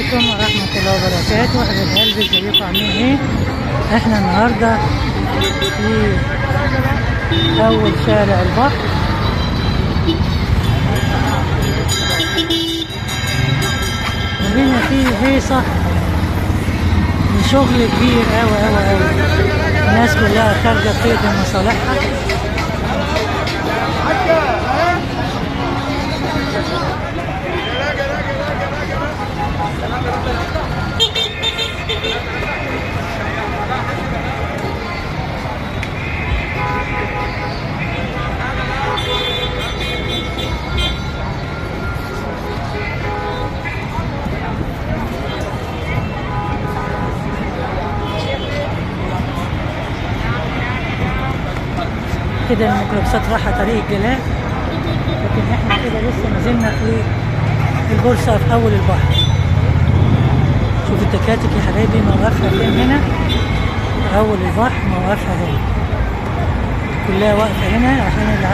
عليكم ورحمة الله وبركاته. حبايب قلبي، ازيكم عاملين ايه؟ احنا النهارده في اول شارع البحر. وهنا فيه هيصة وشغل كبير اوي اوي اوي. الناس كلها خارجة بتقدم مصالحها. كده الميكروباصات رايحة طريق الجلاء، لكن احنا كده لسه ما زلنا في البورصة في أول البحر. شوف التكاتك يا حبايبي موقفها فين هنا؟ أول البحر موقفها هنا، كلها واقفة هنا عشان اللي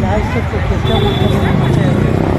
عاوز تركب تركب المكان.